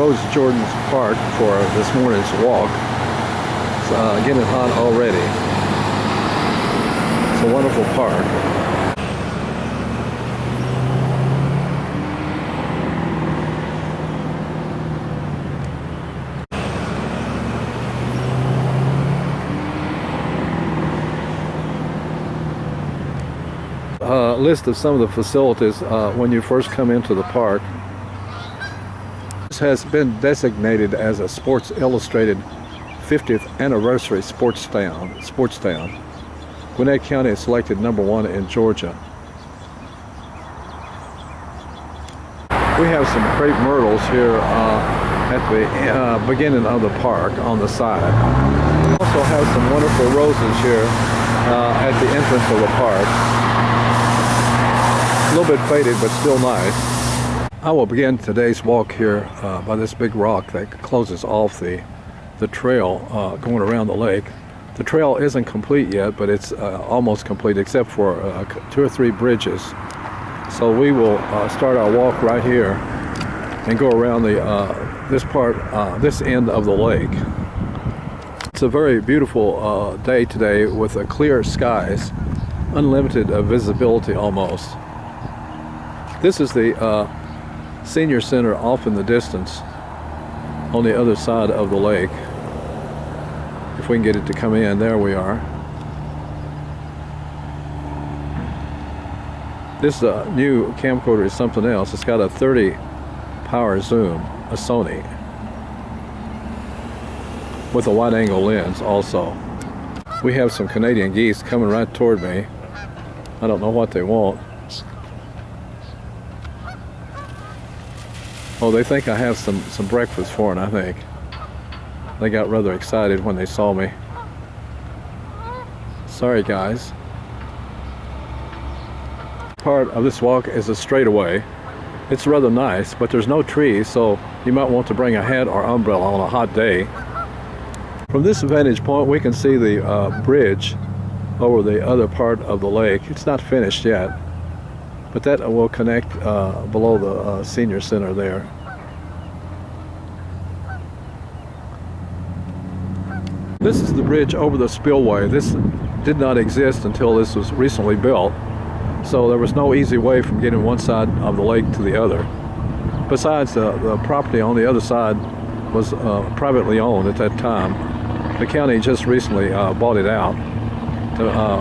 Rhodes Jordan Park for this morning's walk. It's getting hot already. It's a wonderful park. List of some of the facilities when you first come into the park. This has been designated as a Sports Illustrated 50th Anniversary Sports Town. Gwinnett County is selected #1 in Georgia. We have some crepe myrtles here at the beginning of the park on the side. We also have some wonderful roses here at the entrance of the park. A little bit faded, but still nice. I will begin today's walk here by this big rock that closes off the trail going around the lake. The trail isn't complete yet, but it's almost complete except for 2 or 3 bridges. So we will start our walk right here and go around this end of the lake. It's a very beautiful day today with clear skies, unlimited visibility almost. This is the senior center off in the distance on the other side of the lake. If we can get it to come in, there we are. This new camcorder is something else. It's got a 30 power zoom, a Sony, with a wide angle lens also. We have some Canadian geese coming right toward me. I don't know what they want. Oh, they think I have some breakfast for them, I think. They got rather excited when they saw me. Sorry, guys. Part of this walk is a straightaway. It's rather nice, but there's no trees, so you might want to bring a hat or umbrella on a hot day. From this vantage point, we can see the bridge over the other part of the lake. It's not finished yet, but that will connect below the senior center there. This is the bridge over the spillway. This did not exist until this was recently built, so there was no easy way from getting one side of the lake to the other. Besides, the property on the other side was privately owned at that time. The county just recently bought it out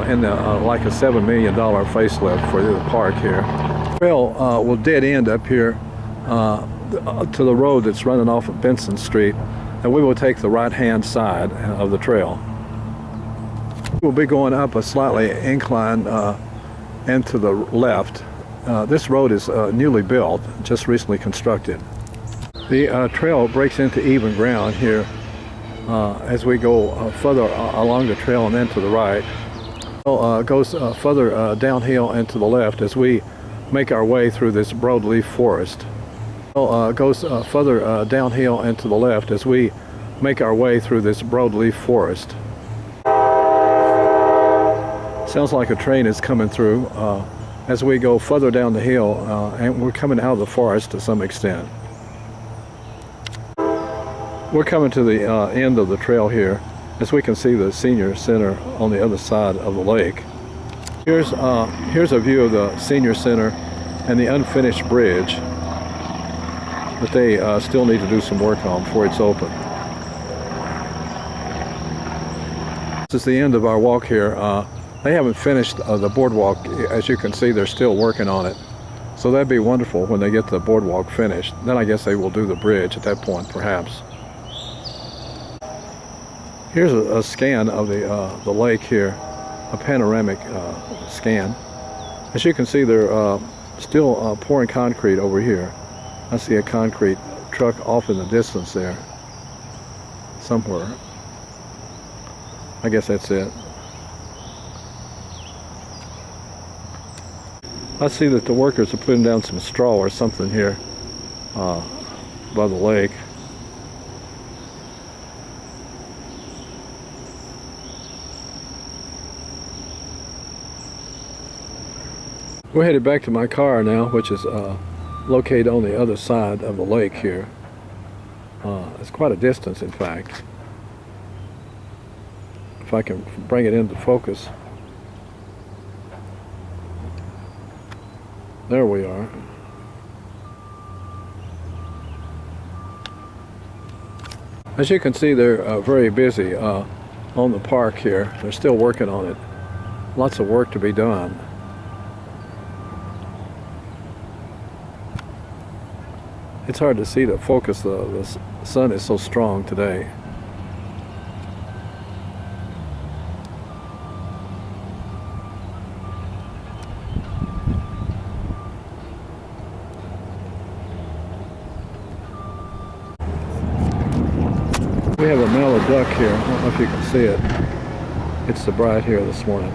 in like a $7 million facelift for the park here. The trail will dead end up here to the road that's running off of Benson Street, and we will take the right-hand side of the trail. We'll be going up a slightly incline and to the left. This road is newly built, just recently constructed. The trail breaks into even ground here as we go further along the trail and then to the right. Goes further downhill and to the left as we make our way through this broadleaf forest. Goes further downhill and to the left as we make our way through this broadleaf forest. Sounds like a train is coming through as we go further down the hill, and we're coming out of the forest to some extent. We're coming to the end of the trail here as we can see the senior center on the other side of the lake. Here's a view of the senior center and the unfinished bridge that they still need to do some work on before it's open. This is the end of our walk here. They haven't finished the boardwalk. As you can see, they're still working on it. So that'd be wonderful when they get the boardwalk finished. Then I guess they will do the bridge at that point, perhaps. Here's a scan of the lake here, a panoramic scan. As you can see, they're still pouring concrete over here. I see a concrete truck off in the distance there, somewhere. I guess that's it. I see that the workers are putting down some straw or something here by the lake. We're headed back to my car now, which is located on the other side of the lake here. It's quite a distance, in fact. If I can bring it into focus. There we are. As you can see, they're very busy on the park here. They're still working on it. Lots of work to be done. It's hard to see the focus. The sun is so strong today. We have a male duck here. I don't know if you can see it. It's so bright here this morning.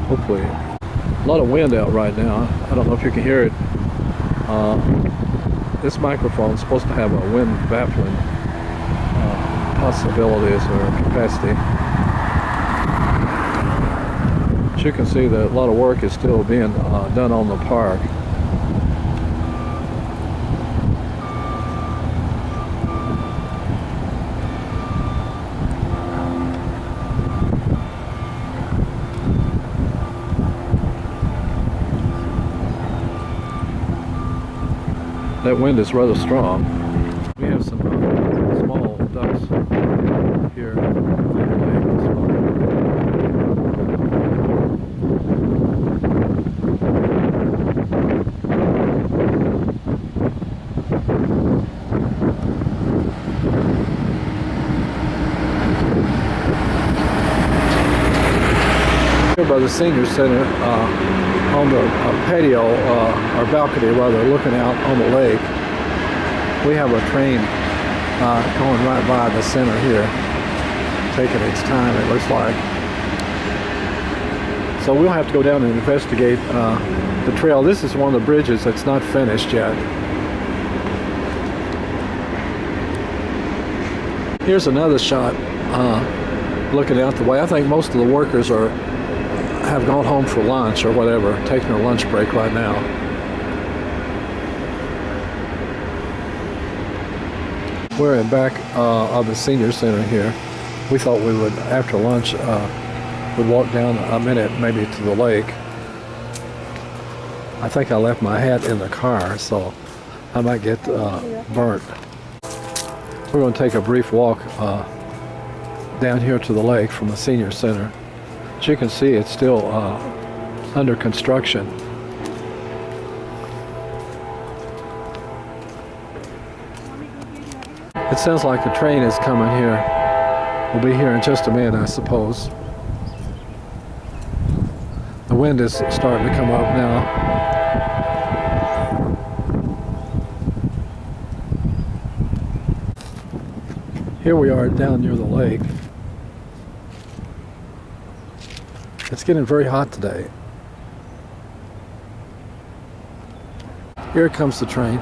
Hopefully. A lot of wind out right now. I don't know if you can hear it. This microphone is supposed to have a wind baffling possibilities or capacity. As you can see, that a lot of work is still being done on the park. That wind is rather strong. We have some small ducks here on the lake as well. Here by the senior center, on the patio, or balcony rather, looking out on the lake, we have a train going right by the center here, taking its time, it looks like. So we'll have to go down and investigate the trail. This is one of the bridges that's not finished yet. Here's another shot looking out the way. I think most of the workers have gone home for lunch or whatever, taking a lunch break right now. We're in back of the senior center here. We thought we would, after lunch, would walk down a minute maybe to the lake. I think I left my hat in the car, so I might get burnt. We're going to take a brief walk down here to the lake from the senior center. As you can see, it's still under construction. It sounds like the train is coming here. We'll be here in just a minute, I suppose. The wind is starting to come up now. Here we are down near the lake. It's getting very hot today. Here comes the train.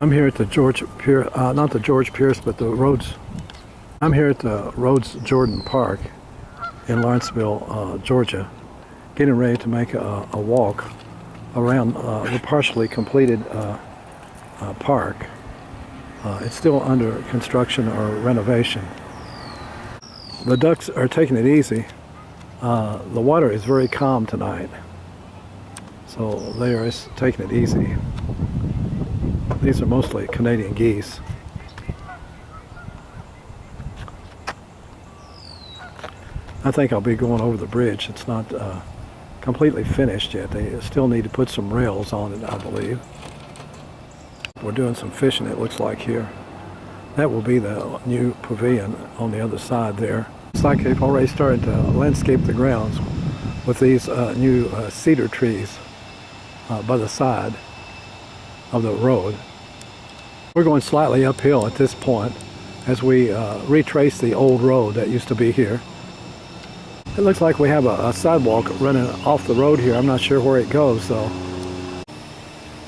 I'm here at the not the George Pierce, but the Rhodes. I'm here at the Rhodes Jordan Park in Lawrenceville, Georgia, getting ready to make a walk around the partially completed park. It's still under construction or renovation. The ducks are taking it easy. The water is very calm tonight, so they are taking it easy. These are mostly Canadian geese. I think I'll be going over the bridge. It's not completely finished yet. They still need to put some rails on it, I believe. We're doing some fishing, it looks like here. That will be the new pavilion on the other side there. It's like they've already started to landscape the grounds with these new cedar trees by the side of the road. We're going slightly uphill at this point as we retrace the old road that used to be here. It looks like we have a sidewalk running off the road here. I'm not sure where it goes though.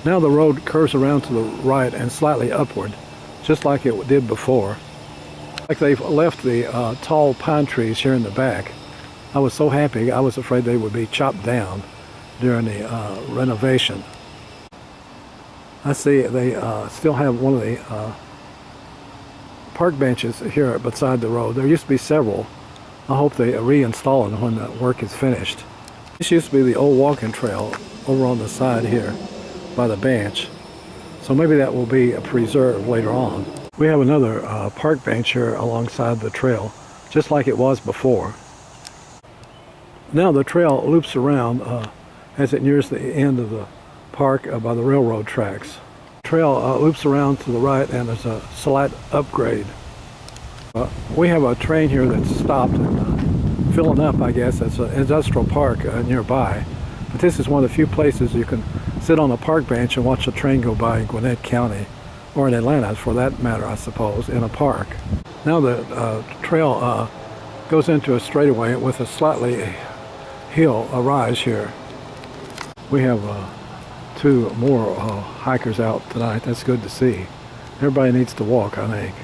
Now the road curves around to the right and slightly upward just like it did before. Like they've left the tall pine trees here in the back. I was so happy, I was afraid they would be chopped down during the renovation. I see they still have one of the park benches here beside the road. There used to be several. I hope they reinstall them when the work is finished. This used to be the old walking trail over on the side here by the bench. So maybe that will be preserved later on. We have another park bench here alongside the trail, just like it was before. Now the trail loops around as it nears the end of the park by the railroad tracks. The trail loops around to the right, and there's a slight upgrade. We have a train here that's stopped and filling up, I guess. It's an industrial park nearby. But this is one of the few places you can sit on a park bench and watch a train go by in Gwinnett County, or in Atlanta for that matter, I suppose, in a park. Now the trail goes into a straightaway with a slightly a rise here. We have two more hikers out tonight. That's good to see. Everybody needs to walk, I think.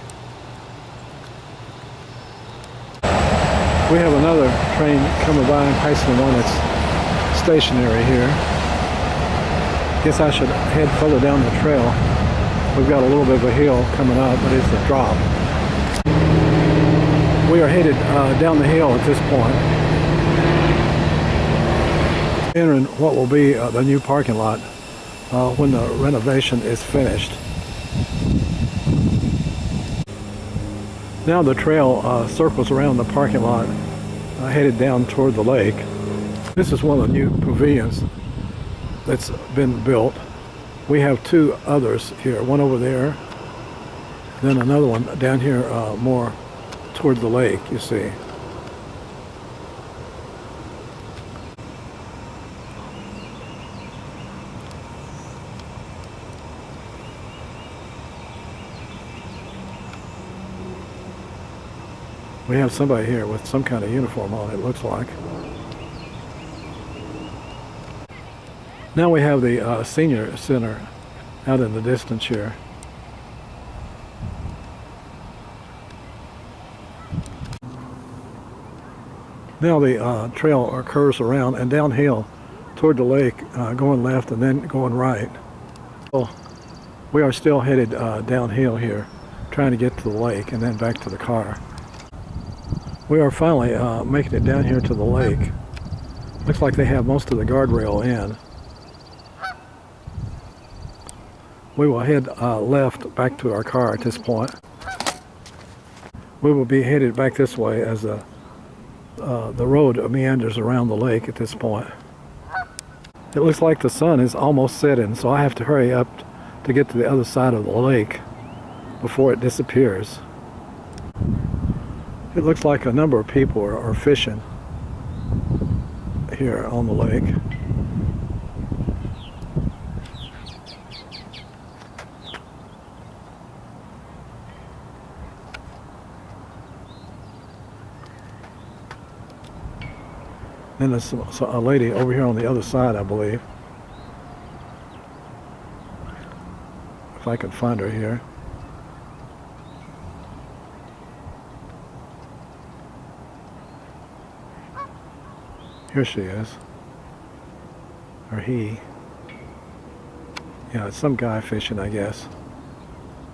We have another train coming by, passing one that's stationary here. Guess I should head further down the trail. We've got a little bit of a hill coming up, but it's a drop. We are headed down the hill at this point, entering what will be the new parking lot when the renovation is finished. Now the trail circles around the parking lot, headed down toward the lake. This is one of the new pavilions that's been built. We have two others here, one over there, then another one down here more toward the lake, you see. We have somebody here with some kind of uniform on, it looks like. Now we have the senior center out in the distance here. Now the trail curves around and downhill toward the lake, going left and then going right. So we are still headed downhill here, trying to get to the lake and then back to the car. We are finally making it down here to the lake. Looks like they have most of the guardrail in. We will head left back to our car at this point. We will be headed back this way as the road meanders around the lake at this point. It looks like the sun is almost setting, so I have to hurry up to get to the other side of the lake before it disappears. It looks like a number of people are fishing here on the lake. Then there's a lady over here on the other side, I believe. If I can find her here. Here she is. Or he. Yeah, it's some guy fishing, I guess.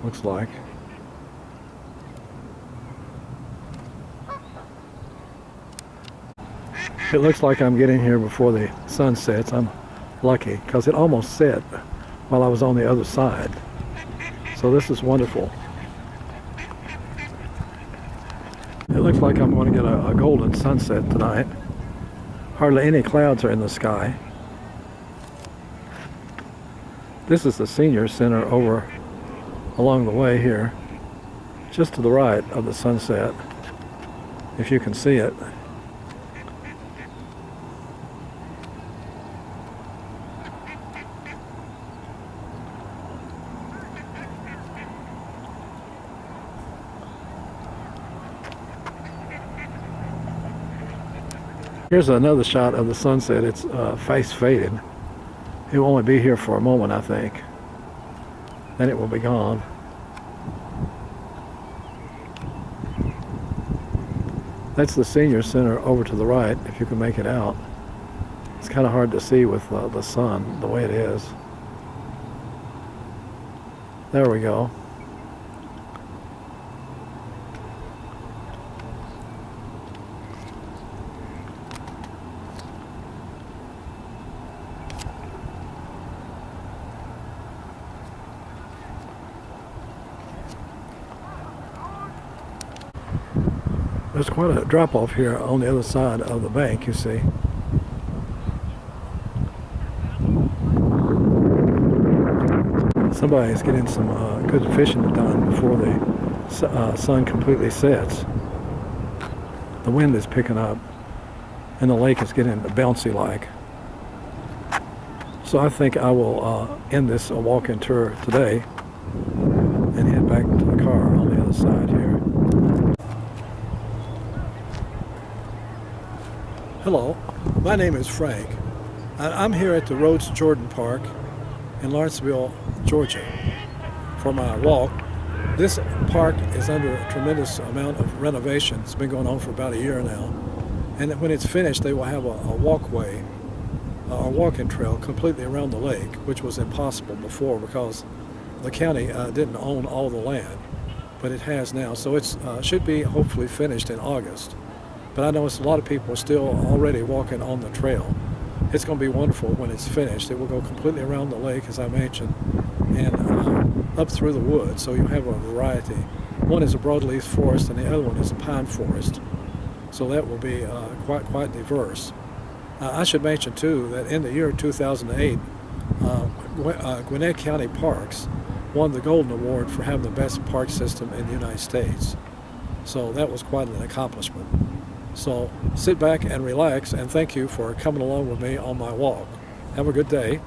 Looks like. It looks like I'm getting here before the sun sets. I'm lucky because it almost set while I was on the other side. So this is wonderful. It looks like I'm going to get a golden sunset tonight. Hardly any clouds are in the sky. This is the senior center over along the way here, just to the right of the sunset, if you can see it. Here's another shot of the sunset. It's face faded. It will only be here for a moment, I think. Then it will be gone. That's the senior center over to the right, if you can make it out. It's kind of hard to see with the sun, the way it is. There we go. There's quite a drop-off here on the other side of the bank, you see. Somebody's getting some good fishing done before the sun completely sets. The wind is picking up, and the lake is getting bouncy like. So I think I will end this walk-in tour today and head back to the car on the other side here. Hello, my name is Frank. I'm here at the Rhodes Jordan Park in Lawrenceville, Georgia for my walk. This park is under a tremendous amount of renovation. It's been going on for about a year now. And when it's finished, they will have a walkway, a walking trail completely around the lake, which was impossible before because the county didn't own all the land, but it has now. So it should be hopefully finished in August. But I noticed a lot of people are still already walking on the trail. It's going to be wonderful when it's finished. It will go completely around the lake, as I mentioned, and up through the woods, so you have a variety. One is a broadleaf forest, and the other one is a pine forest. So that will be quite diverse. I should mention, too, that in the year 2008, Gwinnett County Parks won the Golden Award for having the best park system in the United States. So that was quite an accomplishment. So sit back and relax, and thank you for coming along with me on my walk. Have a good day.